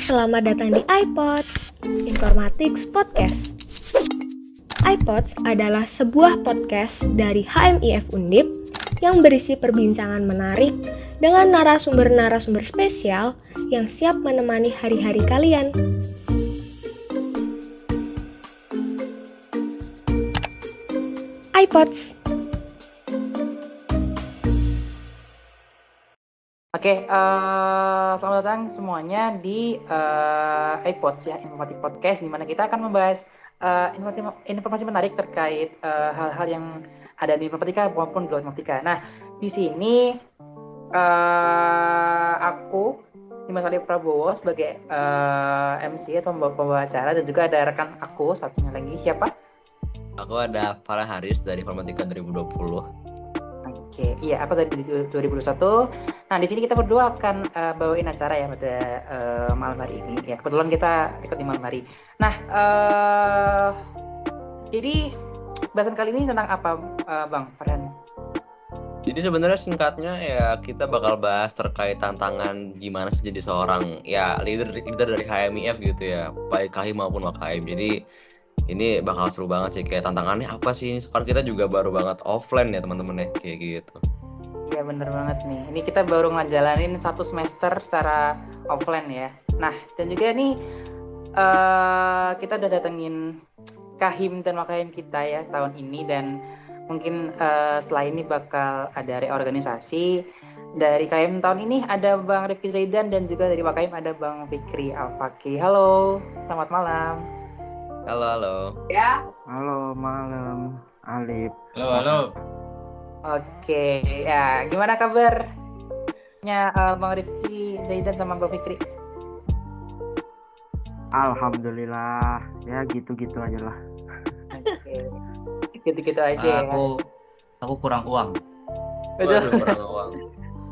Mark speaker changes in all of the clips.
Speaker 1: selamat datang di iPods, Informatics Podcast. iPods adalah sebuah podcast dari HMIF Undip yang berisi perbincangan menarik dengan narasumber-narasumber spesial yang siap menemani hari-hari kalian. iPods.
Speaker 2: Oke, selamat datang semuanya di iPods ya, Informatik Podcast, di mana kita akan membahas informasi menarik terkait hal-hal yang ada di informatika maupun di luar informatika. Nah, di sini aku Dimas Ali Prabowo sebagai MC atau pembawa acara, dan juga ada rekan aku satunya lagi, siapa?
Speaker 3: Aku ada Farah Haris dari Informatika 2020.
Speaker 2: Oke, iya, aku dari 2021. Nah, di sini kita berdua akan bawain acara ya pada malam hari ini. Ya, kebetulan kita ikut di malam hari. Nah, jadi bahasan kali ini tentang apa, Bang Farhan?
Speaker 3: Jadi sebenarnya singkatnya ya kita bakal bahas terkait tantangan gimana sih jadi seorang ya leader dari HMIF gitu ya, baik KHIM maupun WKHIM. Jadi ini bakal seru banget sih, kayak tantangannya apa sih? Sekarang kita juga baru banget offline ya teman-teman ya, kayak gitu.
Speaker 2: Iya, bener banget nih. Ini kita baru ngejalanin 1 semester secara offline ya. Nah, dan juga nih kita udah datengin KHIM dan WKHIM kita ya tahun ini, dan mungkin setelah ini bakal ada reorganisasi. Dari KHIM tahun ini ada Bang Rifki Zaidan, dan juga dari WKHIM ada Bang Fikri Al-Faqih. Halo, selamat malam.
Speaker 3: Halo.
Speaker 2: Ya.
Speaker 4: Halo, malam Alif.
Speaker 5: Halo.
Speaker 2: Oke, ya gimana kabarnya Bang Rifki Zaidan sama Bang Fikri?
Speaker 4: Alhamdulillah, ya gitu-gitu aja lah.
Speaker 2: Oke, gitu-gitu aja ya.
Speaker 5: Aku kurang uang.
Speaker 2: Betul.
Speaker 3: Waduh, kurang uang.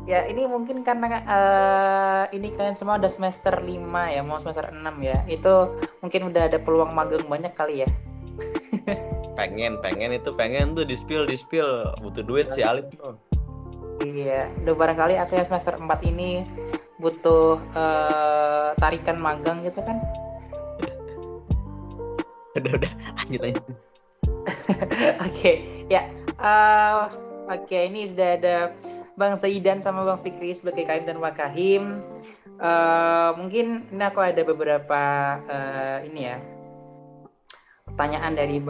Speaker 2: Ya, ini mungkin karena ini kalian semua udah semester 5 ya, mau semester 6 ya. Itu mungkin udah ada peluang magang banyak kali ya.
Speaker 3: pengen tuh di spill butuh duit sih Alif tuh.
Speaker 2: Iya, udah barangkali aku yang semester 4 ini butuh tarikan magang gitu kan.
Speaker 3: udah lanjut aja.
Speaker 2: Oke, ya. Oke, ini sudah ada Bang Zaidan sama Bang Fikri sebagai KHIM dan WKHIM. Mungkin ini aku ada beberapa ini ya, pertanyaan dari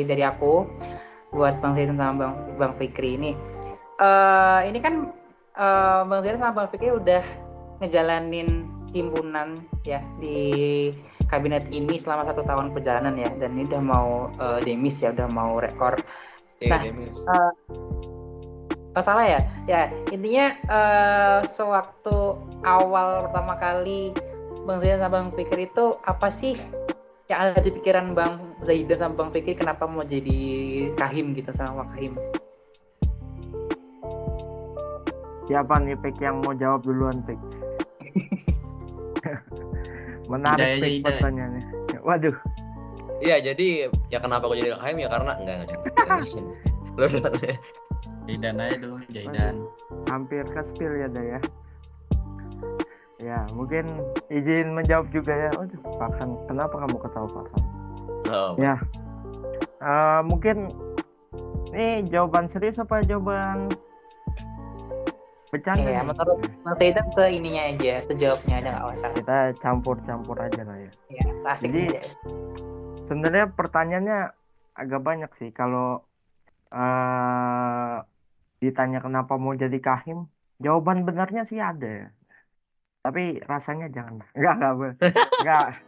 Speaker 2: dari aku buat Bang Zaidan sama Bang Fikri ini. Ini kan Bang Zaidan sama Bang Fikri udah ngejalanin himpunan ya di kabinet ini selama 1 tahun perjalanan ya, dan ini udah mau demis ya, udah mau rekor. Nah, masalah ya. Ya, intinya sewaktu awal pertama kali Bang Zaidan sama Bang Fikri itu apa sih yang ada di pikiran Bang Zaidan sama Bang Fikri kenapa mau jadi KHIM gitu sama WKHIM?
Speaker 4: Siapa nih Pek yang mau jawab duluan, Pek? Menarik Pek pertanyaannya. Waduh.
Speaker 3: Iya, jadi ya kenapa aku jadi KHIM ya karena enggak.
Speaker 5: Jaidan aja dulu, Jaidan.
Speaker 4: Hampir ke spill ya, Daya. Ya, mungkin izin menjawab juga ya. Waduh, Farhan, kenapa kamu ketawa, Farhan?
Speaker 3: Oh.
Speaker 4: Ya, mungkin ini jawaban serius apa jawaban bercanda?
Speaker 2: Ya, menurut Bang Zaidan seininya aja, sejawabnya aja nggak usah.
Speaker 4: Kita campur-campur aja lah ya.
Speaker 2: Ya, asik.
Speaker 4: Jadi sebenarnya pertanyaannya agak banyak sih. Kalau ditanya kenapa mau jadi KHIM, jawaban benarnya sih ada ya. Tapi rasanya jangan. Enggak.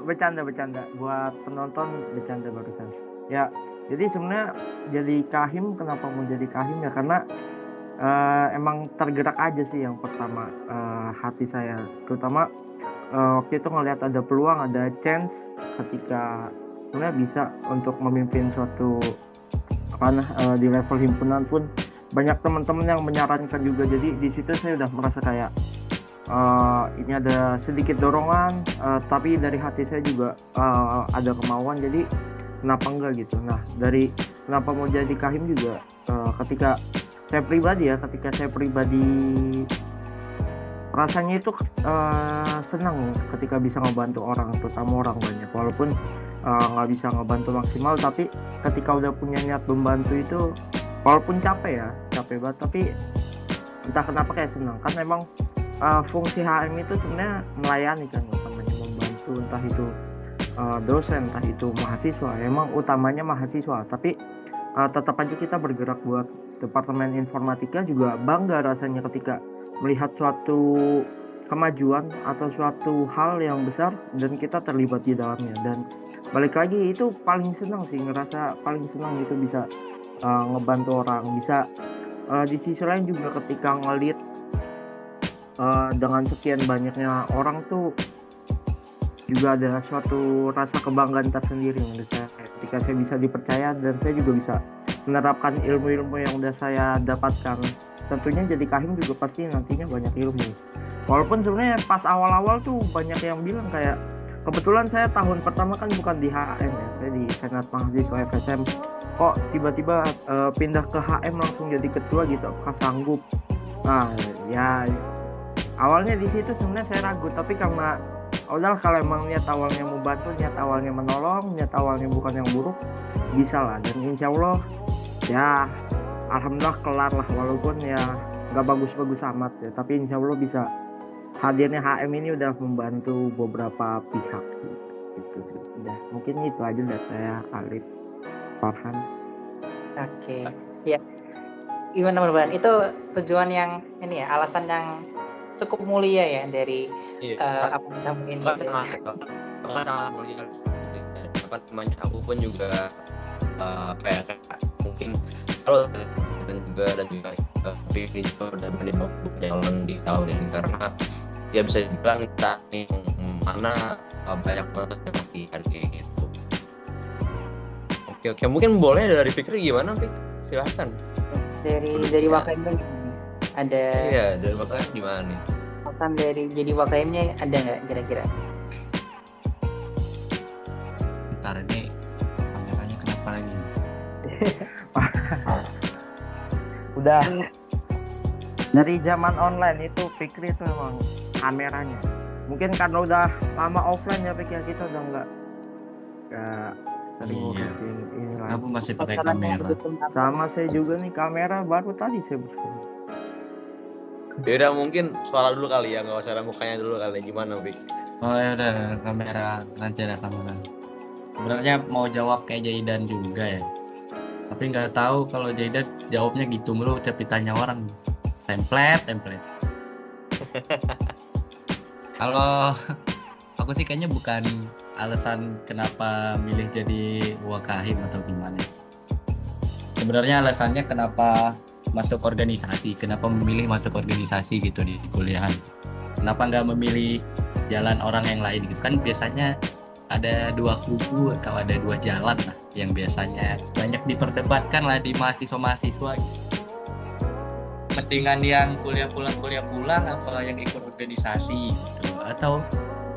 Speaker 4: Bercanda. Buat penonton bercanda barusan. Ya, jadi sebenarnya jadi KHIM, kenapa mau jadi KHIM ya karena emang tergerak aja sih yang pertama hati saya. Terutama waktu itu ngelihat ada peluang, ada chance ketika sebenarnya bisa untuk memimpin suatu di level himpunan pun banyak teman-teman yang menyarankan juga. Jadi di situ saya udah merasa kayak ini ada sedikit dorongan, tapi dari hati saya juga ada kemauan, jadi kenapa enggak gitu. Nah, dari kenapa mau jadi KHIM juga ketika saya pribadi ya, ketika saya pribadi rasanya itu senang ketika bisa ngebantu orang, terutama orang banyak, walaupun nggak bisa ngebantu maksimal, tapi ketika udah punya niat membantu itu walaupun capek banget, tapi entah kenapa kayak senang kan. Memang fungsi HM itu sebenarnya melayani kan, utamanya membantu, entah itu dosen, entah itu mahasiswa. Emang utamanya mahasiswa, tapi tetap aja kita bergerak buat Departemen Informatika juga bangga rasanya ketika melihat suatu kemajuan atau suatu hal yang besar dan kita terlibat di dalamnya. Dan balik lagi itu paling senang sih, ngerasa paling senang gitu bisa ngebantu orang, bisa di sisi lain juga ketika ngelit dengan sekian banyaknya orang tuh juga ada suatu rasa kebanggaan tersendiri menurut saya ketika saya bisa dipercaya dan saya juga bisa menerapkan ilmu-ilmu yang udah saya dapatkan. Tentunya jadi kahim juga pasti nantinya banyak ilmu, walaupun sebenarnya pas awal-awal tuh banyak yang bilang kayak, kebetulan saya tahun pertama kan bukan di HM ya, saya di Senat Mahasiswa FSM, kok tiba-tiba pindah ke HM langsung jadi ketua gitu, apakah sanggup? Nah ya awalnya di situ sebenarnya saya ragu, tapi karena udah kalau emang niat awalnya mau bantu, niat awalnya menolong, niat awalnya bukan yang buruk, bisa lah. Dan insya Allah ya alhamdulillah kelar lah, walaupun ya nggak bagus-bagus amat ya, tapi insya Allah bisa. Hadirnya HM ini udah membantu beberapa pihak gitu. Udah mungkin itu aja dari saya, Alif Farhan.
Speaker 2: Oke, ya. Gimana teman-teman? Itu tujuan yang ini ya, alasan yang cukup mulia ya dari apa ini.
Speaker 3: Sangat mulia. Apa namanya? Aku pun juga kayak mungkin selalu dan juga pilih dan berjalan di tahun ini, karena ya bisa dibilang kita nih mana banyak banget yang pastikan kayak gitu. Oke, mungkin boleh dari Fikri gimana, Fik? Silahkan.
Speaker 2: Dari WKM ada.
Speaker 3: Iya, dari WKM gimana nih?
Speaker 2: Pesan dari jadi WKM-nya ada nggak kira-kira?
Speaker 5: Bentar, ini kameranya kenapa lagi?
Speaker 4: Udah dari zaman online itu Fikri itu emang kameranya. Mungkin karena udah lama offline ya, Fikri, kita udah nggak sering ngurusin ini lagi.
Speaker 5: Aku masih pakai kamera.
Speaker 4: Sama saya juga nih, kamera baru tadi saya bersih.
Speaker 3: Yaudah mungkin suara dulu kali ya, nggak usah mukanya dulu kali. Gimana, Fik?
Speaker 5: Oh ya udah, kamera nanti ada kamera. Sebenarnya mau jawab kayak Jaidan juga ya, tapi nggak tahu kalau Jaidan jawabnya gitu mulu, tapi tanya orang template. Kalau aku sih kayaknya bukan alasan kenapa milih jadi wakahim atau gimana. Sebenarnya alasannya kenapa masuk organisasi, kenapa memilih masuk organisasi gitu di kuliahan. Kenapa nggak memilih jalan orang yang lain gitu kan? Biasanya ada dua kubu atau ada dua jalan lah yang biasanya banyak diperdebatkan lah di mahasiswa gitu. Mendingan yang kuliah pulang apa yang ikut organisasi gitu, atau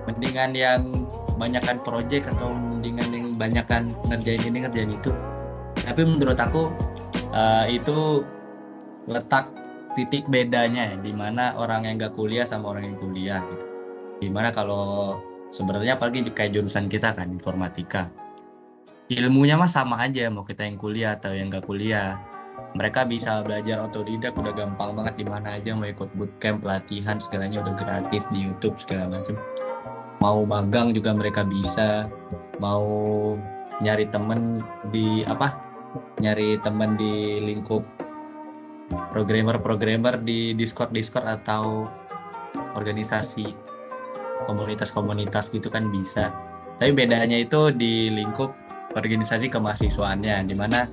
Speaker 5: mendingan yang banyakan project atau mendingan yang banyakan ngerjain ini ngerjain itu. Tapi menurut aku itu letak titik bedanya di mana orang yang nggak kuliah sama orang yang kuliah gitu. Dimana kalau sebenarnya apalagi kayak jurusan kita kan informatika, ilmunya mah sama aja mau kita yang kuliah atau yang nggak kuliah. Mereka bisa belajar otodidak udah gampang banget, di mana aja mau ikut bootcamp, pelatihan segalanya udah gratis di YouTube segala macam. Mau magang juga mereka bisa, mau nyari temen di lingkup programmer di Discord atau organisasi komunitas gitu kan bisa. Tapi bedanya itu di lingkup organisasi kemahasiswaannya, di mana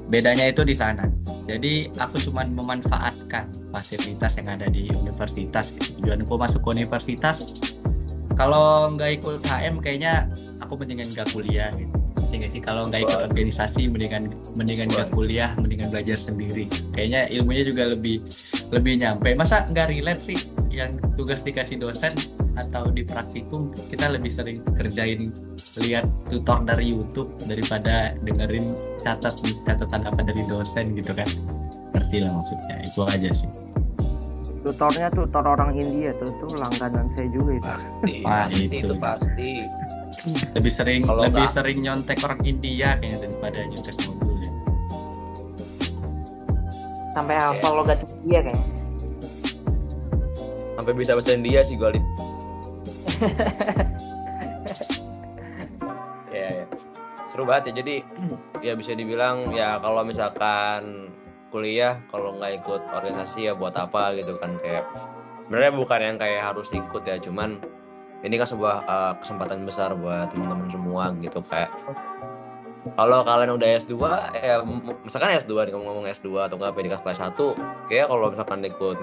Speaker 5: bedanya itu di sana. Jadi aku cuma memanfaatkan fasilitas yang ada di universitas. Tujuanku masuk ke universitas, kalau nggak ikut HM kayaknya aku mendingan nggak kuliah gitu. Nggak sih, kalau nggak ikut organisasi mendingan nggak kuliah, mendingan belajar sendiri. Kayaknya ilmunya juga lebih nyampe. Masa nggak relate sih, yang tugas dikasih dosen atau di praktikum kita lebih sering kerjain lihat tutor dari YouTube daripada dengerin catatan apa dari dosen gitu kan. ngerti lah maksudnya. Itu aja sih.
Speaker 4: Tutornya tutor orang India tuh langganan saya juga itu.
Speaker 3: Pasti,
Speaker 5: itu.
Speaker 3: pasti.
Speaker 5: Lebih sering
Speaker 3: Kalau
Speaker 5: sering nyontek orang India kayaknya daripada nyontek Mongol ya.
Speaker 2: Sampai hafal logat dia kayaknya.
Speaker 3: Sampai bisa bahasa India sih gue. Ya. Seru banget ya. Jadi ya bisa dibilang ya kalau misalkan kuliah kalau nggak ikut organisasi ya buat apa gitu kan, kayak sebenarnya bukan yang kayak harus ikut ya, cuman ini kan sebuah kesempatan besar buat teman-teman semua gitu. Kayak kalau kalian udah S2 ya misalkan S2 ngomong S2 atau nggak pendidikan kelas 1, kayak kalau misalkan ikut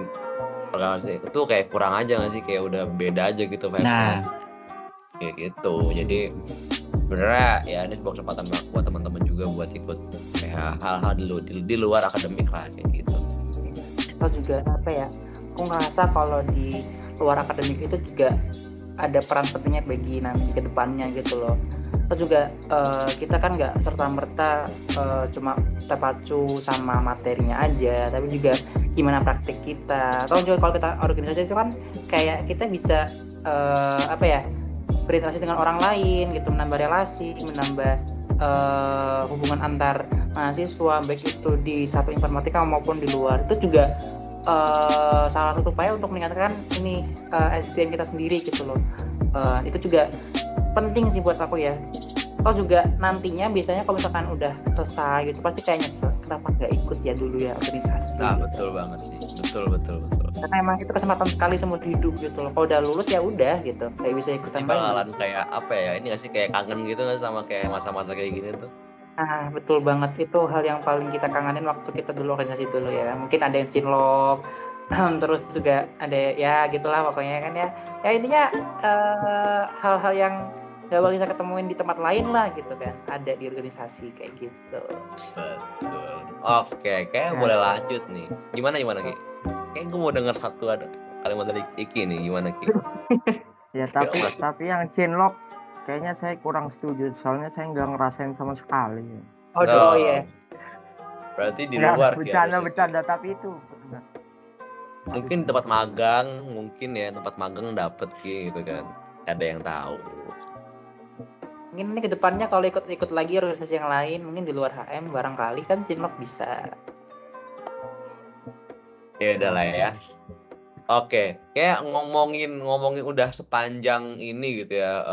Speaker 3: organisasi itu kayak kurang aja nggak sih, kayak udah beda aja gitu vibes-nya sih. Kayak gitu. Jadi sebenarnya ya ini sebuah kesempatan buat teman-teman juga buat ikut kayak hal-hal di luar akademik lah kayak gitu.
Speaker 2: Atau juga apa ya, aku ngerasa kalau di luar akademik itu juga ada peran pentingnya bagi nanti ke depannya gitu loh. Atau juga kita kan nggak serta-merta cuma terpacu sama materinya aja, tapi juga gimana praktik kita. Atau juga kalau kita organisasi itu kan kayak kita bisa berinteraksi dengan orang lain gitu, menambah relasi, menambah hubungan antar mahasiswa, baik itu di satu informatika maupun di luar. Itu juga salah satu upaya untuk meningkatkan ini SDM kita sendiri gitu loh. Itu juga penting sih buat aku ya. Atau juga nantinya biasanya kalau misalkan udah selesai gitu pasti kayak nyesel kenapa nggak ikut ya dulu ya organisasi.
Speaker 3: Nah,
Speaker 2: gitu.
Speaker 3: betul banget sih. Betul.
Speaker 2: Karena emang itu kesempatan sekali seumur hidup gitu loh. Kalau udah lulus ya udah gitu, kayak bisa ikutan
Speaker 3: Ini
Speaker 2: lagi.
Speaker 3: bakalan kayak apa ya? Ini nggak sih kayak kangen gitu nggak sama kayak masa-masa kayak gini tuh?
Speaker 2: Nah, betul banget. Itu hal yang paling kita kangenin waktu kita dulu organisasi dulu ya. Mungkin ada yang cinlok, terus juga ada ya gitulah pokoknya kan ya. Ya intinya hal-hal yang gak bakal bisa ketemuin di tempat lain lah gitu kan. Ada di organisasi kayak gitu.
Speaker 3: Betul. Oke, kayak boleh lanjut nih. Gimana Ki? Kayak gue mau denger satu ada kalimat dari Iki nih, gimana Ki?
Speaker 4: Ya tapi yang cinlok kayaknya saya kurang setuju, soalnya saya nggak ngerasain sama sekali.
Speaker 2: Oh iya.
Speaker 3: Berarti di
Speaker 4: Nggak,
Speaker 3: luar Ki, harusnya, Ki.
Speaker 4: bercanda tapi itu
Speaker 3: Mungkin tempat magang, mungkin ya tempat magang dapet Ki gitu kan. Ada yang tahu.
Speaker 2: Mungkin ini kedepannya kalau ikut lagi organisasi yang lain, mungkin di luar HM barangkali kan cinlok bisa.
Speaker 3: Ya udah lah ya. Oke, kayak ngomongin udah sepanjang ini gitu ya.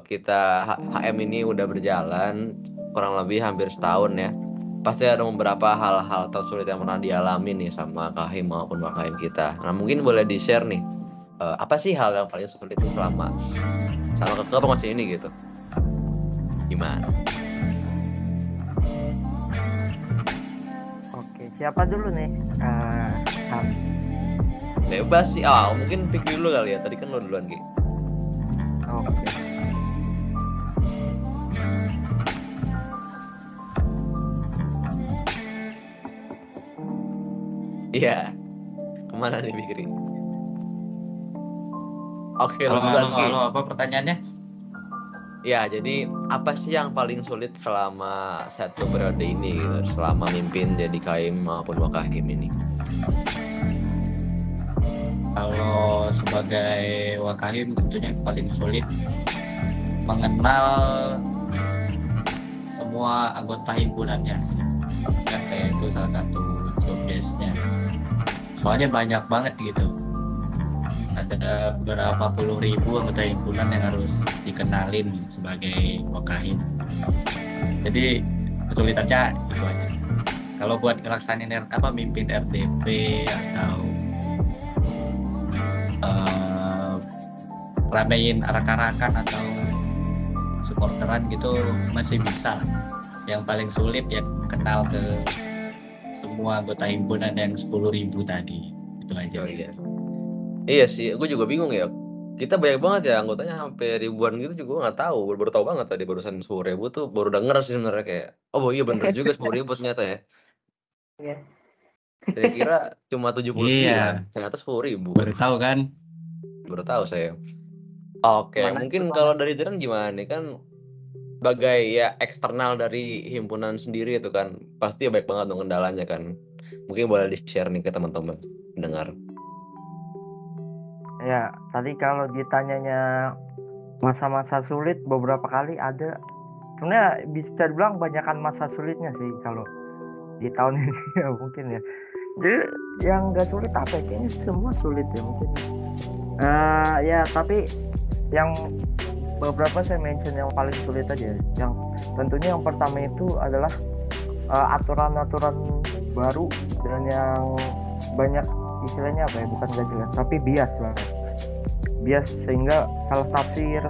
Speaker 3: Kita HM ini udah berjalan kurang lebih hampir setahun ya. Pasti ada beberapa hal-hal tersulit yang pernah dialami nih sama Kahim maupun Wakahim kita. Nah mungkin boleh di-share nih, apa sih hal yang paling sulit itu selama kepengurusan ini gitu? Gimana?
Speaker 4: Oke, siapa dulu nih?
Speaker 3: Bebas sih. Mungkin Fikri dulu kali ya. Tadi kan lo duluan Ki.
Speaker 4: Oke.
Speaker 3: Iya. Kemana nih Fikri? Oke, lo duluan Ki.
Speaker 5: Halo, apa pertanyaannya?
Speaker 3: Ya, jadi apa sih yang paling sulit selama satu periode ini gitu, selama mimpin jadi Kahim maupun Wakahim ini?
Speaker 5: Kalau sebagai Wakahim tentunya yang paling sulit mengenal semua anggota himpunannya sih. Kan kayak itu salah satu job desk-nya. Soalnya banyak banget gitu. Ada berapa puluh ribu anggota himpunan yang harus dikenalin sebagai Wakahim. Jadi kesulitannya itu aja sih. Kalau buat ngelaksanain mimpin RDP atau ramein arak-arakan atau supporteran gitu masih bisa. Yang paling sulit ya kenal ke semua anggota himpunan yang 10.000 tadi. Itu aja sih.
Speaker 3: Iya sih, gue juga bingung ya. Kita banyak banget ya anggotanya sampai ribuan gitu juga nggak tahu. Baru tahu banget tadi barusan 10.000 tuh baru denger sih sebenarnya kayak. Oh iya bener juga 10.000 ternyata ya.
Speaker 2: Iya.
Speaker 3: Saya kira cuma 79,
Speaker 5: Iya.
Speaker 3: ternyata 10.000.
Speaker 5: Baru tahu kan?
Speaker 3: Baru tahu saya. Oke, mungkin kalau dari Jiran gimana nih kan sebagai ya eksternal dari himpunan sendiri itu kan pasti banyak banget dong kendalanya kan. Mungkin boleh di-share nih ke teman-teman pendengar.
Speaker 4: Ya, tadi kalau ditanyanya masa-masa sulit, beberapa kali ada. Sebenarnya bisa dibilang banyakan masa sulitnya sih kalau di tahun ini ya mungkin ya. Jadi yang nggak sulit apa ya? Kayaknya semua sulit ya mungkin. Ya tapi yang beberapa saya mention yang paling sulit aja. Yang tentunya yang pertama itu adalah aturan-aturan baru dan yang banyak istilahnya apa ya, bukan gak jelas tapi bias lah, bias sehingga salah tafsir.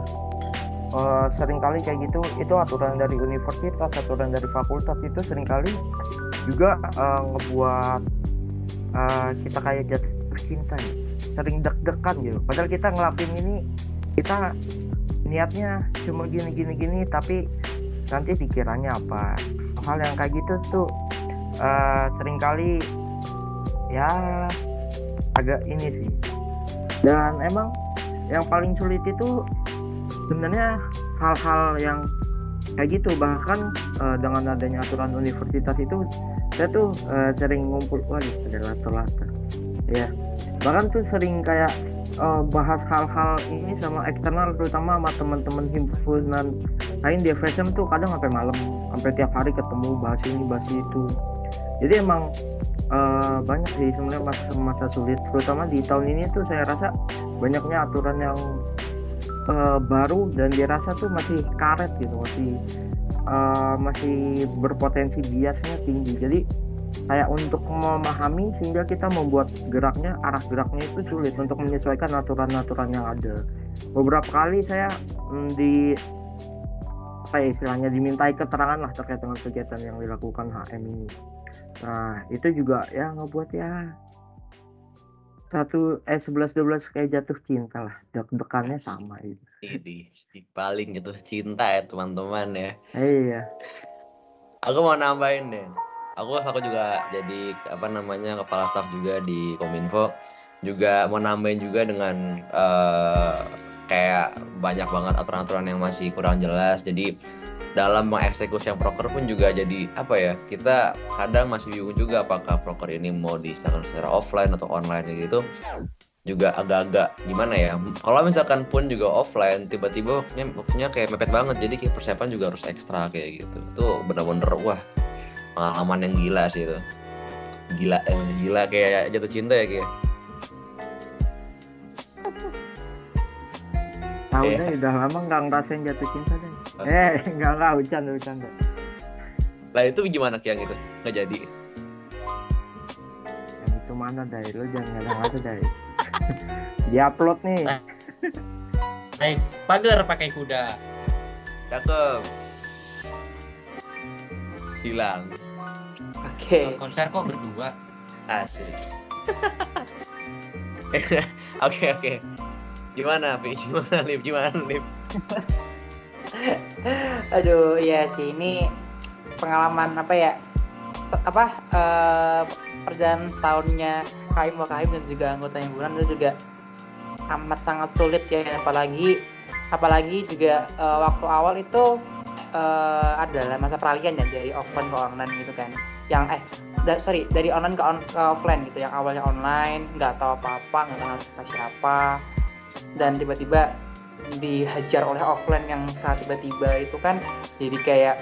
Speaker 4: Seringkali kayak gitu, itu aturan dari universitas, aturan dari fakultas itu seringkali juga ngebuat kita kayak jatuh cinta ya, sering deg-degan gitu, padahal kita ngelakuin ini, kita niatnya cuma gini tapi nanti dikiranya apa. Hal yang kayak gitu tuh seringkali ya agak ini sih. Dan emang yang paling sulit itu sebenarnya hal-hal yang kayak gitu. Bahkan dengan adanya aturan universitas itu saya tuh sering ngumpul, waduh ada latar-latar ya, bahkan tuh sering kayak bahas hal-hal ini sama eksternal, terutama sama teman-teman himpunan lain di FSM tuh kadang sampai malam, sampai tiap hari ketemu bahas ini bahas itu. Jadi emang banyak sih sebenarnya masa sulit, terutama di tahun ini tuh saya rasa banyaknya aturan yang baru dan dirasa tuh masih karet gitu, masih berpotensi biasnya tinggi. Jadi kayak untuk memahami sehingga kita membuat arah geraknya itu sulit untuk menyesuaikan aturan-aturan yang ada. Beberapa kali saya istilahnya dimintai keterangan lah terkait dengan kegiatan yang dilakukan HM ini. Nah itu juga ya ngebuat ya 11-12 kayak jatuh cinta lah, deg-degannya sama itu.
Speaker 3: Ini paling jatuh cinta ya teman-teman ya.
Speaker 4: Iya.
Speaker 3: Aku mau nambahin deh. Aku juga jadi kepala staf juga di Kominfo. Juga mau nambahin juga dengan kayak banyak banget aturan-aturan yang masih kurang jelas. Jadi dalam mengeksekusi yang proker pun juga jadi kita kadang masih bingung juga apakah proker ini mau dilakukan secara offline atau online gitu. Juga agak-agak gimana ya, kalau misalkan pun juga offline tiba-tiba waktunya kayak mepet banget, jadi kayak persiapan juga harus ekstra kayak gitu. Itu bener-bener wah pengalaman yang gila sih itu, gila kayak jatuh cinta ya kayak.
Speaker 4: Tahu deh, udah lama nggak ngerasain jatuh cinta deh. Nggak bercanda.
Speaker 3: Lah itu gimana yang itu nggak jadi?
Speaker 4: Yang itu mana deh, lo jangan ngada-ngada deh. Diupload nih.
Speaker 5: Naik pagar pakai kuda.
Speaker 3: Cakep. Hilang.
Speaker 2: Oke.
Speaker 5: Konser kok berdua.
Speaker 3: Asik. Oke. Gimana Lip?
Speaker 2: Aduh, ya sih ini pengalaman perjalanan setahunnya Kahim Wakahim dan juga anggota himpunan itu juga amat sangat sulit ya, apalagi juga waktu awal itu adalah masa peralihan ya dari offline ke online gitu kan, dari online ke offline gitu, yang awalnya online nggak tahu apa-apa, nggak kenal siapa, dan tiba-tiba dihajar oleh offline yang sangat tiba-tiba itu kan, jadi kayak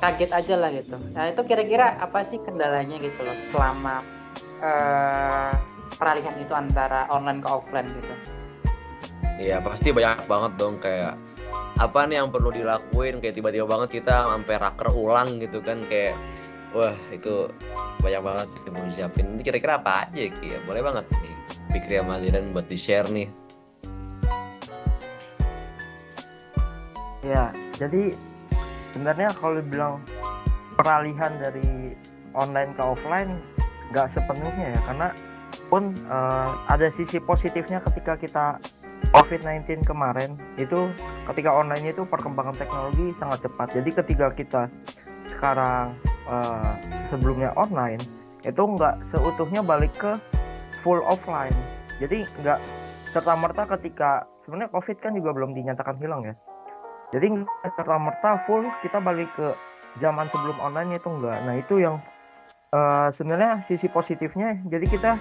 Speaker 2: kaget aja lah gitu. Nah itu kira-kira apa sih kendalanya gitu loh selama peralihan itu antara online ke offline gitu?
Speaker 3: Iya pasti banyak banget dong, kayak apa nih yang perlu dilakuin, kayak tiba-tiba banget kita sampai raker ulang gitu kan, kayak wah itu banyak banget sih yang mau disiapin. Ini kira-kira apa aja ya? Boleh banget nih Fikri sama Zidan buat di-share nih.
Speaker 4: Ya, jadi sebenarnya kalau dibilang peralihan dari online ke offline nggak sepenuhnya ya, karena pun ada sisi positifnya ketika kita COVID-19 kemarin itu, ketika online itu perkembangan teknologi sangat cepat. Jadi ketika kita sekarang sebelumnya online itu nggak seutuhnya balik ke full offline. Jadi nggak serta-merta ketika sebenarnya COVID kan juga belum dinyatakan hilang ya. Jadi serta-merta full kita balik ke zaman sebelum online itu enggak. Nah itu yang sebenarnya sisi positifnya. Jadi kita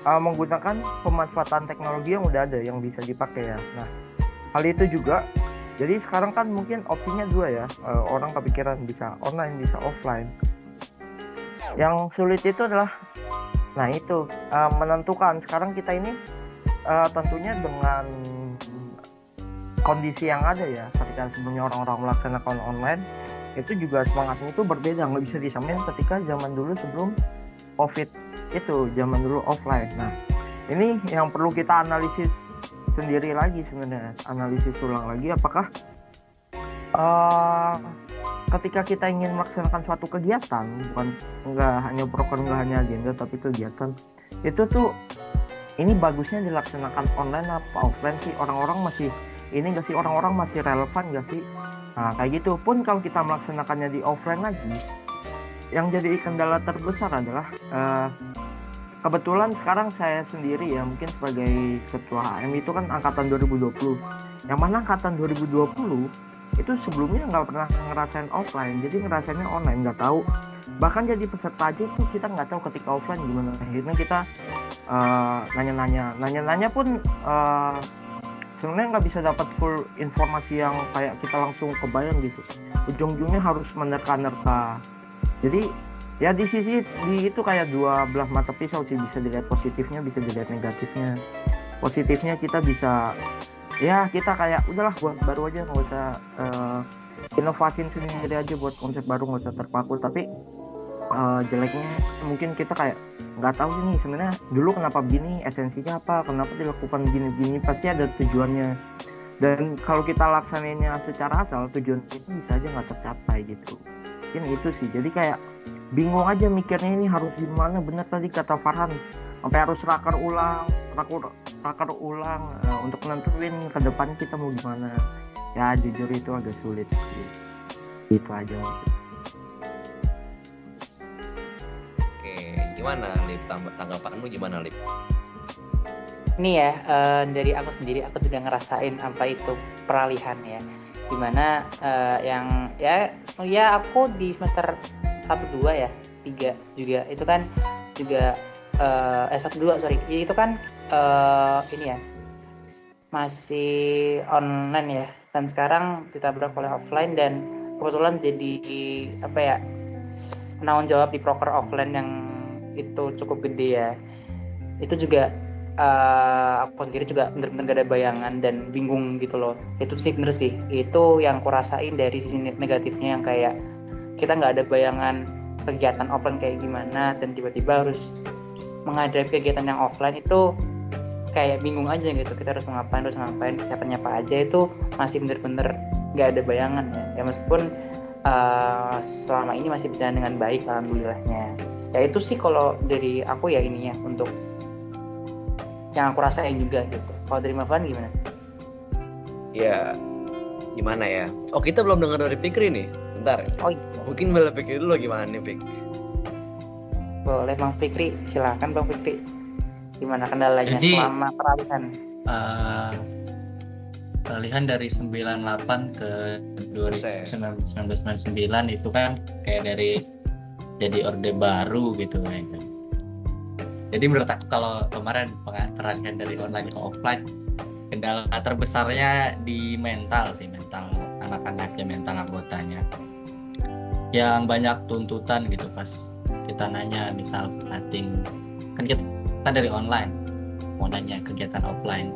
Speaker 4: menggunakan pemanfaatan teknologi yang udah ada yang bisa dipakai ya. Nah hal itu juga. Jadi sekarang kan mungkin opsinya dua ya. Orang kepikiran bisa online bisa offline. Yang sulit itu adalah nah itu menentukan. Sekarang kita ini tentunya dengan kondisi yang ada ya, ketika sebelumnya orang-orang melaksanakan online itu juga semangatnya itu berbeda, nggak bisa disamain ketika zaman dulu sebelum COVID itu, zaman dulu offline. Nah ini yang perlu kita analisis sendiri lagi sebenarnya, analisis ulang lagi apakah ketika kita ingin melaksanakan suatu kegiatan, bukan nggak hanya proker, nggak hanya agenda, tapi kegiatan itu tuh ini bagusnya dilaksanakan online apa offline sih? Orang-orang masih ini nggak sih, orang-orang masih relevan nggak sih? Nah kayak gitu pun kalau kita melaksanakannya di offline lagi, yang jadi kendala terbesar adalah kebetulan sekarang saya sendiri ya mungkin sebagai ketua HM itu kan angkatan 2020, yang mana angkatan 2020 itu sebelumnya nggak pernah ngerasain offline, jadi ngerasainnya online, nggak tahu, bahkan jadi peserta aja tuh kita nggak tahu ketika offline gimana. Akhirnya kita nanya-nanya pun sebenarnya nggak bisa dapat full informasi yang kayak kita langsung kebayang gitu, ujung-ujungnya harus menerka-nerka. Jadi ya di itu kayak dua belah mata pisau sih, bisa dilihat positifnya bisa dilihat negatifnya. Positifnya kita bisa ya kita kayak udahlah buat baru aja, nggak usah inovasiin sendiri aja buat konsep baru, nggak usah terpaku. Tapi jeleknya mungkin kita kayak nggak tahu nih sebenarnya dulu kenapa begini, esensinya apa, kenapa dilakukan gini-gini, pasti ada tujuannya. Dan kalau kita laksanainnya secara asal, tujuan itu bisa aja nggak tercapai gitu. Mungkin itu sih, jadi kayak bingung aja mikirnya ini harus gimana. Bener tadi kata Farhan, sampai harus raker ulang untuk nentuin ke depan kita mau gimana. Ya jujur itu agak sulit sih. Itu aja mungkin.
Speaker 3: Gimana Lip, tanggapanmu gimana Lip?
Speaker 2: Ini ya dari aku sendiri, aku juga ngerasain apa itu peralihan ya, dimana yang ya aku di semester 1, 2 ya 3 juga itu kan juga 1, 2 sorry itu kan ini ya masih online ya, dan sekarang ditabrak oleh offline. Dan kebetulan jadi apa ya, penanggung jawab di proker offline yang itu cukup gede ya. Itu juga aku sendiri juga bener-bener gak ada bayangan dan bingung gitu loh. Itu sih bener sih, itu yang aku rasain dari sisi negatifnya, yang kayak kita gak ada bayangan kegiatan offline kayak gimana, dan tiba-tiba harus menghadapi kegiatan yang offline itu kayak bingung aja gitu. Kita harus ngapain, persiapannya apa aja, itu masih bener-bener gak ada bayangan ya meskipun selama ini masih berjalan dengan baik alhamdulillahnya. Ya itu sih kalau dari aku ya ininya, untuk yang aku rasain juga gitu. Kalau dari Mafan gimana?
Speaker 3: Ya gimana ya? Oh kita belum dengar dari Fikri nih. Bentar. Oh iya. Mungkin boleh Fikri dulu gimana nih Fik?
Speaker 2: Boleh Bang Fikri, silakan Bang Fikri. Gimana kendalanya selama peralihan?
Speaker 5: Peralihan dari 98 ke 1999 itu kan kayak dari jadi orde baru gitu kan. Jadi menurut aku kalau kemarin peralihan dari online ke offline, kendala terbesarnya di mental anak-anaknya, mental anggotanya, yang banyak tuntutan gitu. Pas kita nanya misal cutting, kan kita dari online mau nanya kegiatan offline,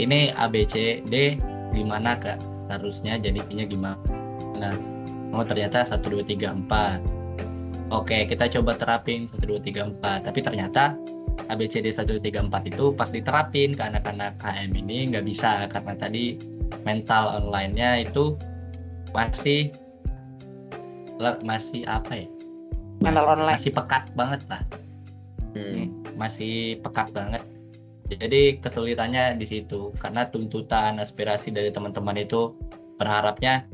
Speaker 5: ini ABCD gimana Kak, harusnya jadinya gimana? Oh ternyata 1, 2, 3, 4. Oke, kita coba terapin 1, 2, 3, 4. Tapi ternyata ABCD 1, 2, 3, 4 itu pas diterapin ke anak-anak HM ini nggak bisa, karena tadi mental online-nya itu masih apa ya? Masih pekat banget lah. Masih pekat banget. Jadi kesulitannya di situ, karena tuntutan aspirasi dari teman-teman itu berharapnya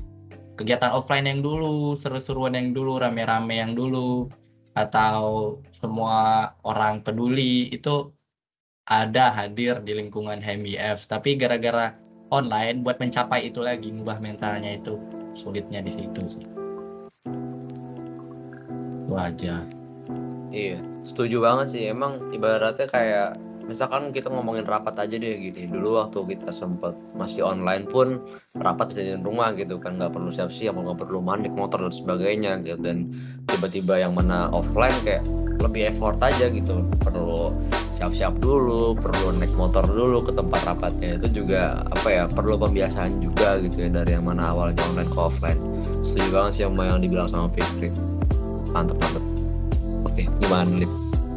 Speaker 5: kegiatan offline yang dulu, seru-seruan yang dulu, rame-rame yang dulu, atau semua orang peduli itu ada hadir di lingkungan HMIF. Tapi gara-gara online buat mencapai itu lagi, ngubah mentalnya itu sulitnya di situ sih. itu aja.
Speaker 3: Iya, setuju banget sih. Emang ibaratnya kayak misalkan kita ngomongin rapat aja deh gini. Dulu waktu kita sempet masih online pun rapat bisa di rumah gitu kan, nggak perlu siap-siap, nggak perlu mandik motor dan sebagainya gitu. Dan tiba-tiba yang mana offline kayak lebih effort aja gitu. Perlu siap-siap dulu, perlu naik motor dulu ke tempat rapatnya. Itu juga apa ya, perlu pembiasaan juga gitu ya dari yang mana awalnya online ke offline. Setuju banget sih sama yang dibilang sama Fikri. Mantep. Oke, gimana Lip?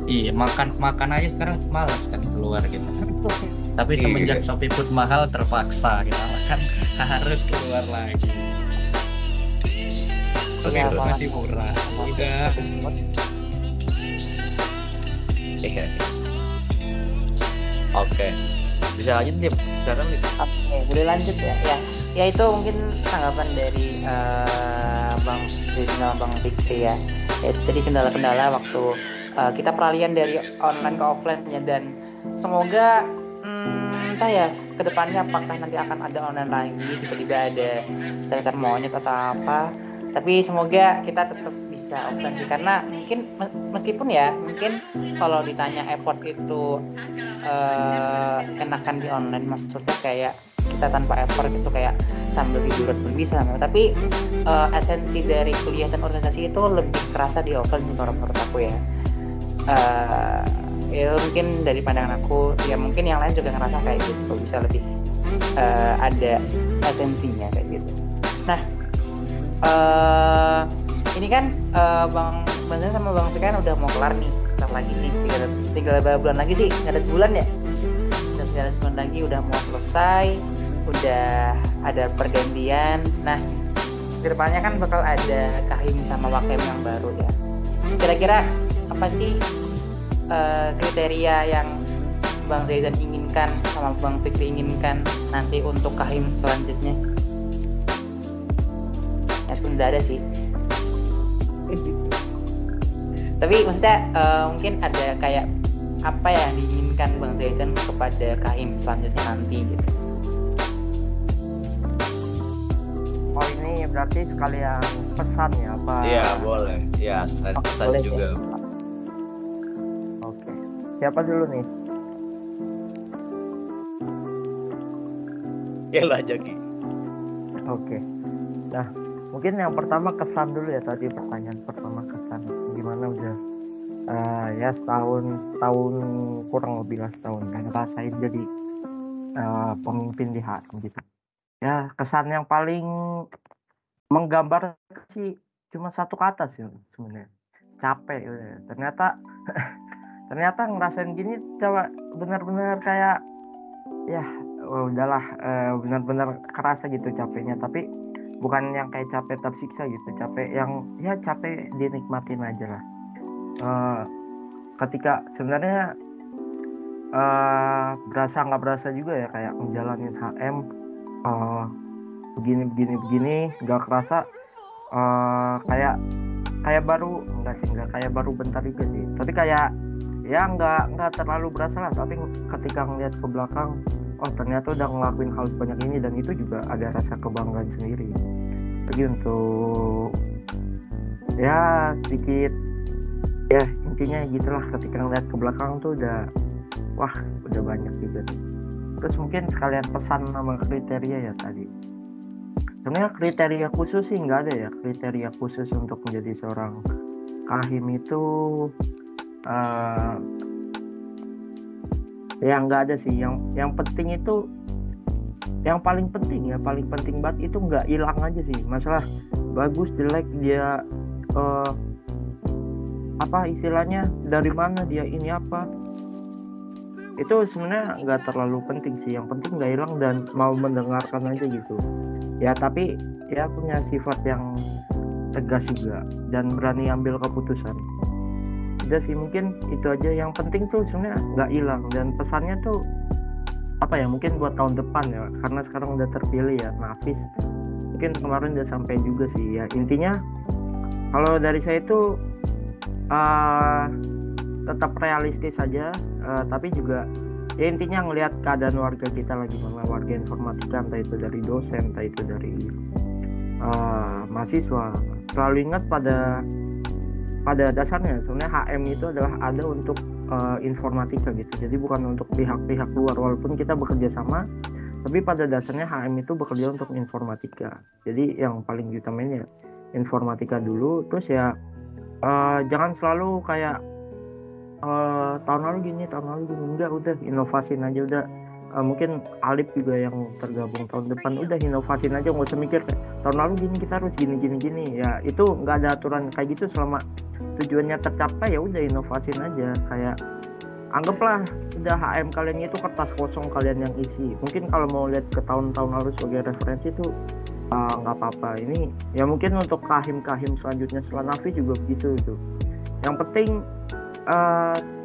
Speaker 5: Iya, makan aja sekarang malas kan keluar gitu. Tapi semenjak Shopee Food mahal terpaksa kita makan harus keluar lagi. Shopee Food masih murah. Udah.
Speaker 3: Iya. Oke. Bisa lanjut Lip. Sekarang Lip.
Speaker 2: Oke, boleh lanjut ya. Ya itu mungkin tanggapan dari Bang Rizky sama Bang Fikri ya. Jadi kendala-kendala waktu kita peralihan dari online ke offline ya, dan semoga entah ya kedepannya apakah nanti akan ada online lagi, tiba-tiba ada cacar monyet atau apa, tapi semoga kita tetap bisa offline sih, karena mungkin meskipun ya mungkin kalau ditanya effort itu enakan di online, maksudnya kayak kita tanpa effort gitu kayak sambil tiduran pun bisa, tapi esensi dari kuliah dan organisasi itu lebih kerasa di offline menurut aku ya. Ya mungkin dari pandangan aku ya, mungkin yang lain juga ngerasa kayak gitu, bisa lebih ada esensinya kayak gitu. Nah ini kan Bang Zan sama Bang Fikri kan udah mau kelar nih, bentar lagi nih, tinggal berapa bulan lagi sih, nggak ada sebulan ya, udah sebulan lagi udah mau selesai, udah ada pergantian. Nah kedepannya kan bakal ada Kahim sama Wakem yang baru ya. Kira-kira apa sih kriteria yang Bang Zaidan inginkan sama Bang Fikri inginkan nanti untuk Kahim selanjutnya? Ya sudah ada sih. Tapi maksudnya mungkin ada kayak apa yang diinginkan Bang Zaidan kepada Kahim selanjutnya nanti gitu.
Speaker 4: Oh ini berarti sekalian pesan ya apa?
Speaker 3: Iya boleh. Iya sekalian pesan
Speaker 2: boleh,
Speaker 3: juga.
Speaker 2: ya.
Speaker 4: Oke. Siapa dulu nih?
Speaker 3: Ya lah Jaki.
Speaker 4: Oke. Nah mungkin yang pertama kesan dulu ya, tadi pertanyaan pertama kesan. Gimana udah ya setahun kurang lebih lah setahun kan rasain jadi pemimpin di HM gitu. Ya kesan yang paling menggambar sih cuma satu kata sih sebenarnya, capek. Ternyata ngerasain gini coba benar-benar kayak ya udahlah, benar-benar kerasa gitu capeknya, tapi bukan yang kayak capek tersiksa gitu, capek yang ya capek dinikmatin aja lah. Ketika sebenarnya berasa nggak berasa juga ya kayak menjalanin HM begini nggak kerasa, kayak baru nggak kayak baru bentar juga sih, tapi kayak ya nggak terlalu berasa lah, tapi ketika ngeliat ke belakang oh ternyata udah ngelakuin hal sebanyak ini, dan itu juga ada rasa kebanggaan sendiri. Jadi untuk ya sedikit ya intinya gitulah, ketika ngeliat ke belakang tuh udah banyak juga tuh. Terus mungkin sekalian pesan sama kriteria ya tadi. Sebenarnya kriteria khusus sih nggak ada ya, kriteria khusus untuk menjadi seorang Kahim itu ya nggak ada sih. Yang penting itu, yang paling penting banget itu nggak hilang aja sih. Masalah bagus jelek dia apa istilahnya, dari mana dia ini apa, itu sebenarnya nggak terlalu penting sih. Yang penting nggak hilang dan mau mendengarkan aja gitu ya, tapi dia punya sifat yang tegas juga dan berani ambil keputusan. Udah sih mungkin itu aja yang penting tuh, sebenarnya nggak hilang. Dan pesannya tuh apa ya, mungkin buat tahun depan ya, karena sekarang udah terpilih ya Nafis, mungkin kemarin udah sampai juga sih ya. Intinya kalau dari saya itu tetap realistis saja, tapi juga ya intinya ngelihat keadaan warga kita lagi mana, warga informatika, entah itu dari dosen, entah itu dari mahasiswa. Selalu ingat pada pada dasarnya sebenarnya HM itu adalah ada untuk informatika gitu. Jadi bukan untuk pihak-pihak luar, walaupun kita bekerja sama, tapi pada dasarnya HM itu bekerja untuk informatika. Jadi yang paling utamanya informatika dulu, terus ya jangan selalu kayak tahun lalu gini, enggak, udah inovasin aja udah. Mungkin Alip juga yang tergabung tahun depan, udah inovasin aja, nggak usah mikir kayak tahun lalu gini kita harus gini. Ya itu nggak ada aturan kayak gitu, selama tujuannya tercapai ya udah inovasin aja. Kayak anggaplah udah HM kalian itu kertas kosong kalian yang isi. Mungkin kalau mau lihat ke tahun-tahun lalu sebagai referensi itu nggak apa-apa. Ini ya mungkin untuk kahim-kahim selanjutnya setelah Nafi juga begitu itu. Yang penting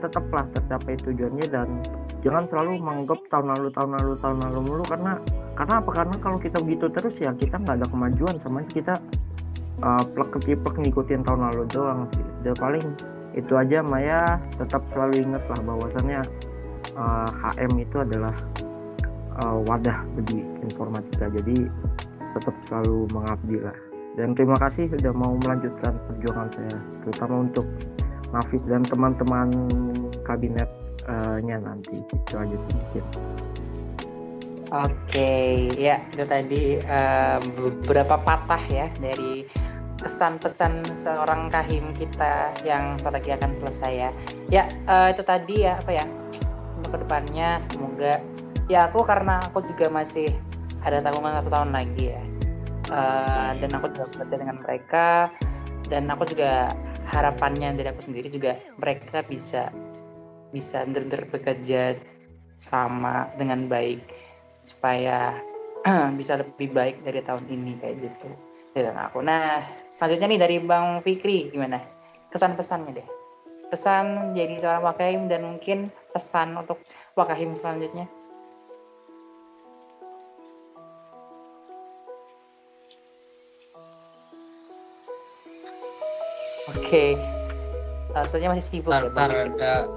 Speaker 4: tetaplah tercapai tujuannya, dan jangan selalu menganggap tahun lalu mulu, karena apa? Karena kalau kita begitu terus ya kita nggak ada kemajuan, sama kita plek-plek ngikutin tahun lalu doang sih. Udah paling itu aja, Maya. Tetap selalu ingat lah bahwasannya HM itu adalah wadah bagi informatika, jadi tetap selalu mengabdi lah. Dan terima kasih sudah mau melanjutkan perjuangan saya, terutama untuk Nafis dan teman-teman kabinetnya nanti. Itu aja sedikit.
Speaker 2: Oke, ya itu tadi beberapa patah ya dari kesan-pesan seorang kahim kita yang lagi akan selesai ya. Ya itu tadi ya, apa ya, untuk kedepannya semoga ya karena aku juga masih ada tanggungan 1 tahun lagi ya, dan aku juga bekerja dengan mereka, dan aku juga harapannya dari aku sendiri juga mereka bisa benar-benar bekerja sama dengan baik supaya bisa lebih baik dari tahun ini kayak gitu dari aku. Nah selanjutnya nih dari Bang Fikri, gimana kesan-pesannya deh, pesan jadi seorang wakahim dan mungkin pesan untuk wakahim selanjutnya. Oke. Sepertinya masih sibuk.
Speaker 5: Ntar udah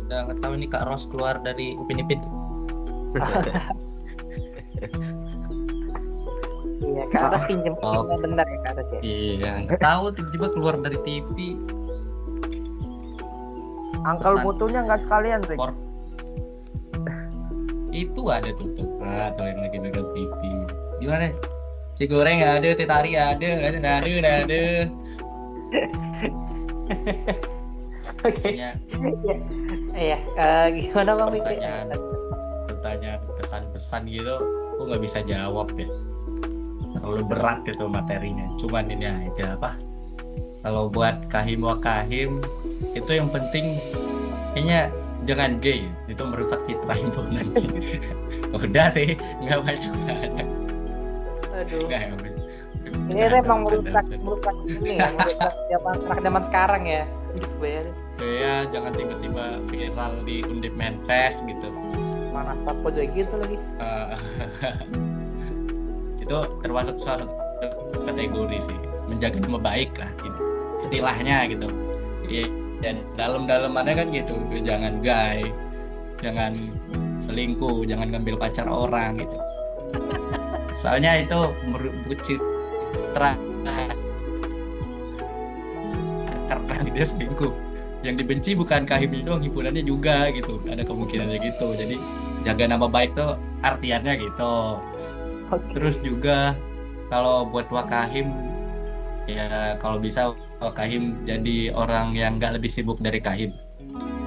Speaker 5: nggak tahu nih Kak Ros keluar dari Upin Ipin.
Speaker 2: Iya, Kak Atas pinjem benar ya Kak Atas ya.
Speaker 5: Iya, nggak tahu tiba-tiba keluar dari TV.
Speaker 4: Angkel mutunya nggak sekalian, Rick.
Speaker 5: Itu ada tuh kalau yang lagi megang TV. Gimana? Si goreng ada, teh tari ada.
Speaker 2: Oke. Iya. Gimana Bang Fikri?
Speaker 5: Pertanyaan pesan-pesan gitu, aku nggak bisa jawab ya. Terlalu berat gitu materinya. Cuman ini aja apa? Kalau buat kahim wakahim itu yang penting kayaknya jangan gay, itu merusak citra itu nanti. Udah sih, nggak banyak.
Speaker 2: Aduh.
Speaker 5: Nggak.
Speaker 2: Ini emang merusak ini ya, merusak zaman sekarang ya.
Speaker 5: Ya, jangan tiba-tiba viral di Undip Manfest gitu.
Speaker 2: Mana takut juga gitu lagi.
Speaker 5: Itu termasuk suatu kategori sih, menjaga nama baik lah gitu. Istilahnya gitu. Dan dalam-dalamannya kan gitu, jangan gay, jangan selingkuh, jangan ngambil pacar orang gitu. Soalnya itu merusak citra karena dia selingkuh. Yang dibenci bukan kahim doang, himpunannya juga gitu. Ada kemungkinannya gitu. Jadi jaga nama baik tuh artiannya gitu. Terus juga kalau buat wakahim ya kalau bisa wakahim jadi orang yang nggak lebih sibuk dari kahim.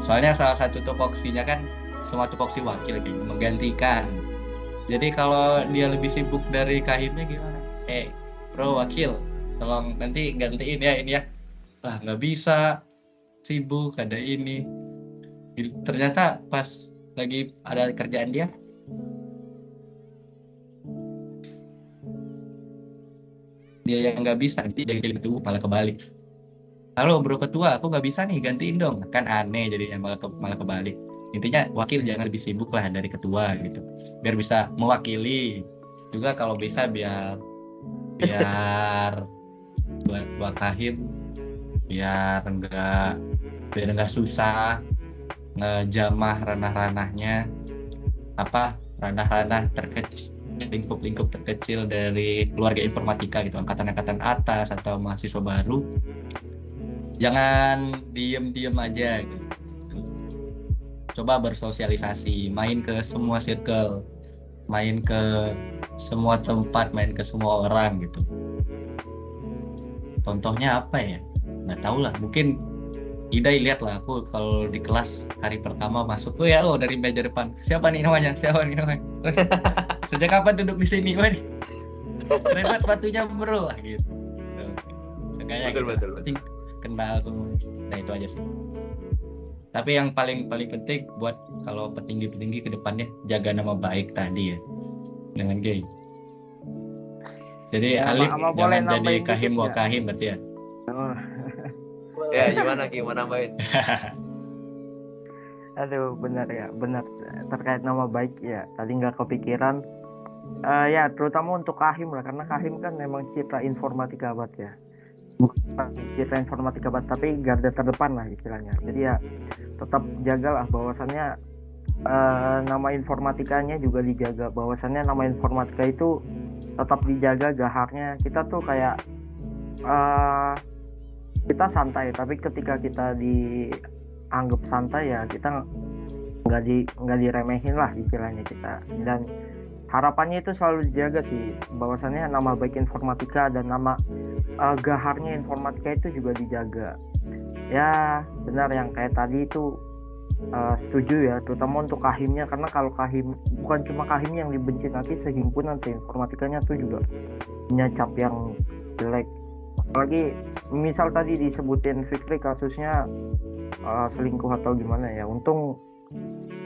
Speaker 5: Soalnya salah satu tupoksinya kan semua tupoksi wakil gitu, menggantikan. Jadi kalau dia lebih sibuk dari kahimnya gimana? Bro wakil, tolong nanti gantiin ya ini ya. Lah nggak bisa, sibuk ada ini. Ternyata pas lagi ada kerjaan dia yang nggak bisa, jadi itu malah kebalik. Halo bro ketua, aku nggak bisa nih, gantiin dong. Kan aneh jadinya, malah kebalik. Intinya wakil jangan lebih sibuk lah dari ketua gitu, biar bisa mewakili. Juga kalau bisa biar buat wakahim biar nggak susah ngejamah ranah-ranahnya, ranah-ranah terkecil, lingkup terkecil dari keluarga informatika gitu, angkatan atas atau mahasiswa baru. Jangan diem aja gitu. Coba bersosialisasi, main ke semua circle, main ke semua tempat, main ke semua orang gitu. Contohnya apa ya? Nggak tahu lah, mungkin Idai lihat lah, aku kalau di kelas hari pertama masuk, dari meja depan, siapa nih namanya? Sejak kapan duduk di sini? Keren sepatunya bro lah gitu.
Speaker 3: Betul.
Speaker 5: Penting kenal semua. Nah itu aja sih. Tapi yang paling penting buat kalau petinggi ke depannya, jaga nama baik tadi ya dengan gay. Jadi
Speaker 4: Ya,
Speaker 5: Alif
Speaker 4: Ama
Speaker 5: jangan
Speaker 4: boleh
Speaker 5: jadi
Speaker 4: nambahin
Speaker 5: kahim
Speaker 4: dikit
Speaker 5: wakahim berarti ya.
Speaker 3: Ya gimana nambahin?
Speaker 4: Aduh, benar terkait nama baik ya. Tadi nggak kepikiran. Ya, terutama untuk kahim lah, karena kahim kan memang citra informatika banget ya. Bukan citra informatika banget, tapi garda terdepan lah istilahnya. Jadi ya tetap jagalah bahwasannya nama informatikanya juga dijaga. Bahwasannya nama informatika itu tetap dijaga gaharnya. Kita tuh kayak kita santai, tapi ketika kita dianggap santai ya kita nggak diremehin lah istilahnya kita. Dan harapannya itu selalu dijaga sih, bahwasannya nama baik informatika dan nama gaharnya informatika itu juga dijaga. Ya benar yang kayak tadi itu, setuju ya, terutama untuk kahimnya, karena kalau kahim bukan cuma kahim yang dibenci, nanti sehimpunan informatikanya tuh juga punya cap yang jelek. Apalagi misal tadi disebutin Fikri kasusnya selingkuh atau gimana ya, untung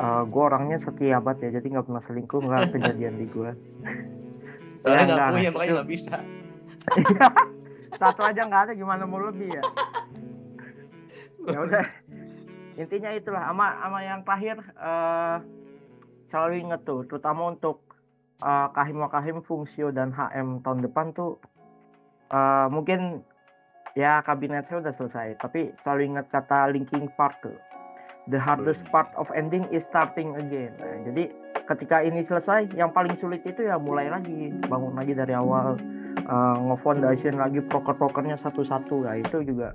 Speaker 4: gue orangnya setia banget ya, jadi nggak pernah selingkuh, nggak kejadian di gue.
Speaker 3: Soalnya nggak punya, makanya nggak bisa.
Speaker 4: Satu aja nggak ada, gimana mau lebih ya. Ya udah, intinya itulah. Ama yang terakhir, selalu inget tuh, terutama untuk kahim fungsio dan HM tahun depan tuh, mungkin ya kabinet saya udah selesai, tapi selalu ingat kata Linkin Park tuh, the hardest part of ending is starting again. Nah, jadi ketika ini selesai, yang paling sulit itu ya mulai lagi, bangun lagi dari awal, nge-foundation lagi proker-prokernya satu-satu. Nah itu juga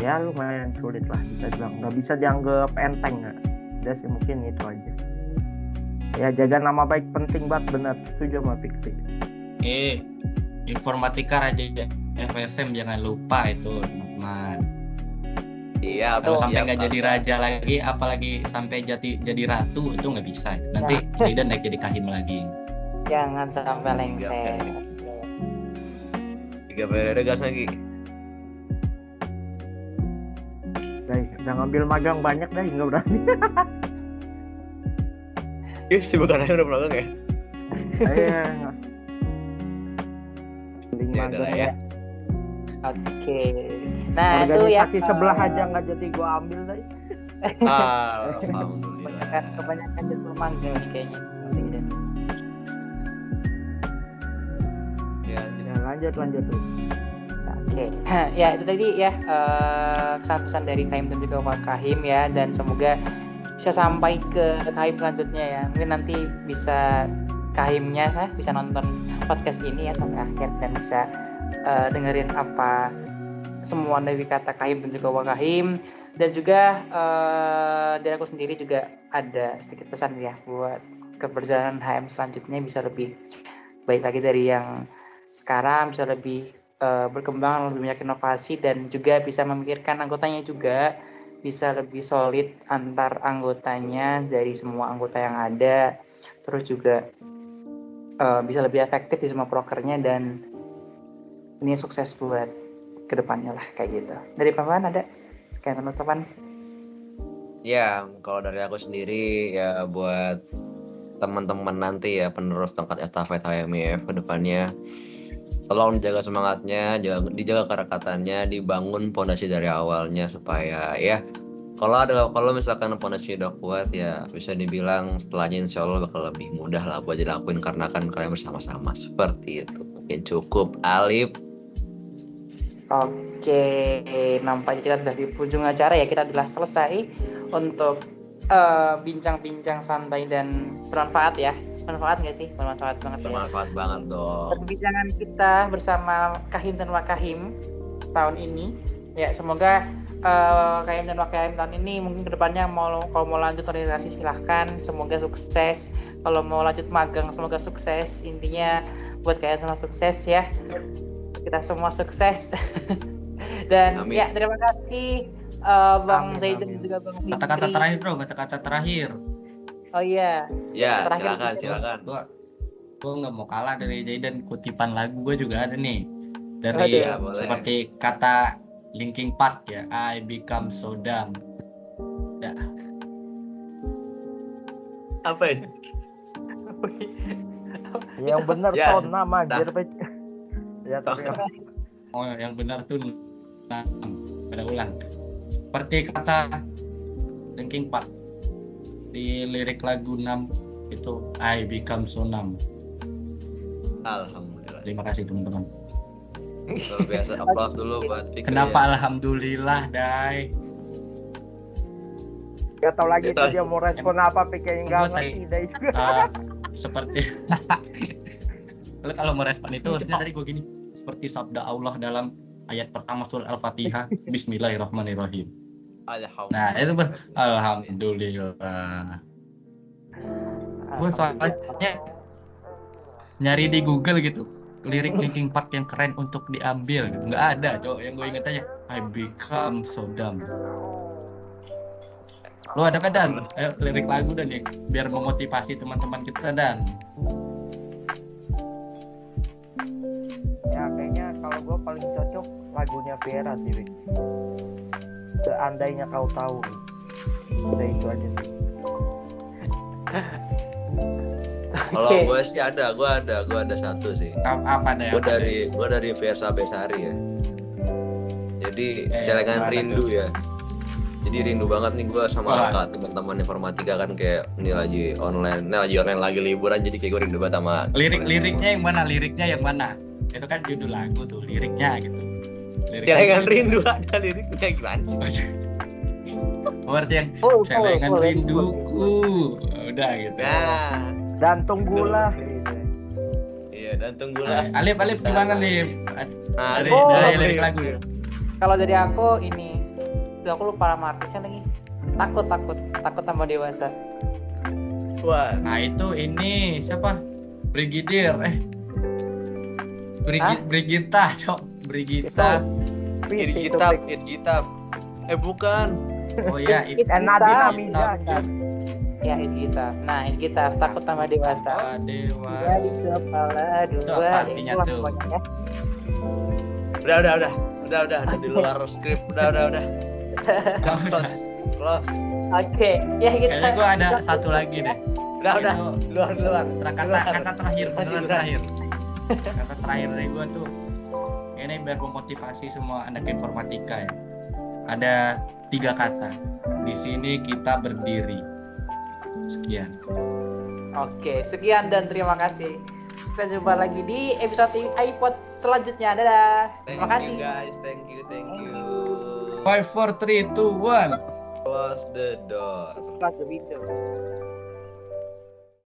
Speaker 4: ya lumayan sulit lah, bisa bilang nggak bisa dianggap enteng. Nah udah sih, mungkin itu aja ya. Jaga nama baik penting banget, benar, setuju sama Fikri.
Speaker 5: Informatika Raja FSM jangan lupa itu teman-teman.
Speaker 3: Iya,
Speaker 5: kalau sampai nggak jadi raja lagi, apalagi sampai jadi ratu, itu nggak bisa. Nanti Lidan naik jadi kahim lagi.
Speaker 2: Jangan sampai lengser.
Speaker 3: 3 periode gas lagi.
Speaker 4: Udah ngambil magang banyak dah, nggak berani.
Speaker 3: Si bukan aja udah magang ya?
Speaker 4: Iya.
Speaker 3: Ya udah lah ya.
Speaker 2: Oke. Nah itu ya.
Speaker 4: Organisasi sebelah aja nggak jadi gua ambil dah.
Speaker 3: Alhamdulillah.
Speaker 2: Kebanyakan jadwal magang nih kayaknya.
Speaker 3: Ya,
Speaker 4: lanjut tuh.
Speaker 2: Oke. Ya itu tadi ya kesan-pesan dari Kahim dan juga Pak Kahim ya, dan semoga bisa sampai ke Kahim selanjutnya ya. Mungkin nanti bisa Kahimnya bisa nonton podcast ini ya sampai akhir dan bisa dengerin apa semua dari kata Kahim dan juga Pak Kahim. Dan juga dari aku sendiri juga ada sedikit pesan ya buat keberjalanan HM selanjutnya bisa lebih baik lagi dari yang sekarang, bisa lebih berkembang, lebih banyak inovasi, dan juga bisa memikirkan anggotanya juga, bisa lebih solid antar anggotanya dari semua anggota yang ada, terus juga bisa lebih efektif di semua prokernya, dan ini sukses buat kedepannya lah kayak gitu. Dari Paman ada sekian penutupan?
Speaker 3: Ya, kalau dari aku sendiri ya buat teman-teman nanti ya penerus tongkat estafet HMIF ke depannya, tolong jaga semangatnya, dijaga kerekatan,nya, dibangun pondasi dari awalnya supaya ya kalau misalkan pondasinya udah kuat ya bisa dibilang setelahnya insya Allah bakal lebih mudah lah buat dilakuin karena kan kalian bersama-sama, seperti itu. Mungkin cukup, Alif.
Speaker 2: Oke, nampaknya kita sudah di ujung acara ya, kita telah selesai untuk bincang-bincang santai dan bermanfaat ya. Bermanfaat nggak sih? Bermanfaat banget ya.
Speaker 3: Bermanfaat banget dong.
Speaker 2: Perbincangan kita bersama Kahim dan Wakahim tahun ini Ya semoga KM dan WKM tahun ini mungkin kedepannya kalau mau lanjut organisasi silahkan, semoga sukses. Kalau mau lanjut magang semoga sukses. Intinya buat kalian semua sukses ya. Kita semua sukses. Dan
Speaker 3: Amin.
Speaker 2: ya terima kasih Bang Zaidan dan juga Bang Fikri.
Speaker 5: Kata-kata terakhir bro, kata-kata terakhir.
Speaker 2: Oh iya.
Speaker 3: Ya,
Speaker 2: Terakhir,
Speaker 3: silakan.
Speaker 5: Gue nggak mau kalah dari Zaidan, kutipan lagu gue juga ada nih dari
Speaker 2: Ada.
Speaker 3: Ya, boleh.
Speaker 5: seperti kata Linkin Park ya, I become so dumb. Ya.
Speaker 3: Apa itu?
Speaker 4: Yang benar
Speaker 3: Ya,
Speaker 4: ton nama anjir. Ya tapi
Speaker 5: Oh yang benar tuh pada ulang. Seperti kata Linkin Park di lirik lagu 6 itu I become so numb.
Speaker 3: Alhamdulillah.
Speaker 5: Terima kasih teman-teman.
Speaker 3: Luar biasa, aplaus dulu buat Fikri.
Speaker 5: Kenapa
Speaker 3: ya.
Speaker 5: alhamdulillah, Dai?
Speaker 4: gak tau lagi
Speaker 3: Itu.
Speaker 4: itu dia mau respon apa, pikirnya nggak
Speaker 5: Gua
Speaker 4: ngerti dari juga.
Speaker 5: Seperti lo kalau mau respon itu harusnya tadi gue gini, seperti sabda Allah dalam ayat pertama surah Al-Fatihah, Bismillahirrahmanirrahim.
Speaker 3: Alhamdulillah.
Speaker 5: Nah itu alhamdulillah. Gue soalnya nyari di Google gitu lirik Linkin Park yang keren untuk diambil, nggak ada cowok. Yang gue inget aja I become so dumb. Lo ada kan Dan? Lirik lagu Dan ya, biar memotivasi teman-teman kita Dan.
Speaker 4: Ya kayaknya kalau gue paling cocok lagunya Vera sih, Wik. Seandainya kau tahu. Udah itu aja sih.
Speaker 3: Kalau gue sih gue ada satu sih.
Speaker 5: Apa ada?
Speaker 3: Gue dari Versa Besari ya. Jadi celengan
Speaker 5: gimana
Speaker 3: rindu
Speaker 5: tuh?
Speaker 3: ya. Jadi rindu banget nih gue sama
Speaker 5: Wah.
Speaker 3: teman-teman informatika kan, kayak ini lagi online lagi liburan, jadi kayak gue rindu banget sama
Speaker 5: Liriknya yang mana? Liriknya yang mana? Itu kan judul lagu tuh, liriknya gitu.
Speaker 3: celengan rindu ada liriknya gimana?
Speaker 5: Berarti yang
Speaker 4: Oh,
Speaker 5: celengan
Speaker 4: boleh.
Speaker 5: rinduku. Udah gitu.
Speaker 3: Nah,
Speaker 4: Dan tunggulah.
Speaker 3: iya, dan tunggulah.
Speaker 5: Alif gimana Alif?
Speaker 3: Nah,
Speaker 5: Dari lirik lagu.
Speaker 2: Kalau dari aku ini, aku lupa nama artisnya lagi. Takut sama dewasa.
Speaker 3: Wah,
Speaker 5: Nah itu ini siapa? Brigidir. Brigita, Cok. Brigita.
Speaker 3: Id kitab. Bukan.
Speaker 5: Oh ya, itu.
Speaker 4: Nadina Miza.
Speaker 2: Ya, kita. Nah, kita takut sama dewasa. Ya, di
Speaker 5: Dewas.
Speaker 2: kepala
Speaker 5: Itu
Speaker 2: dua.
Speaker 5: apa artinya
Speaker 2: itulah
Speaker 5: tuh?
Speaker 2: pokoknya.
Speaker 3: Udah di luar skrip. Udah. Close.
Speaker 2: Oke, ya kita.
Speaker 5: Kayaknya gue ada satu lagi deh.
Speaker 3: Udah.
Speaker 5: Itu
Speaker 3: Luar.
Speaker 5: kata terakhir,
Speaker 3: Masih
Speaker 5: beneran
Speaker 3: berat.
Speaker 5: terakhir. Kata terakhir dari gue tuh, ini biar memotivasi semua anak informatika ya. Ada 3 kata. Di sini kita berdiri. Sekian.
Speaker 2: Oke, sekian dan terima kasih. Kita jumpa lagi di episode iPod selanjutnya. Dadah. Terima kasih.
Speaker 3: Guys, thank you.
Speaker 5: 5, 4, 3, 2, 1.
Speaker 3: Close the door.
Speaker 2: Close the window.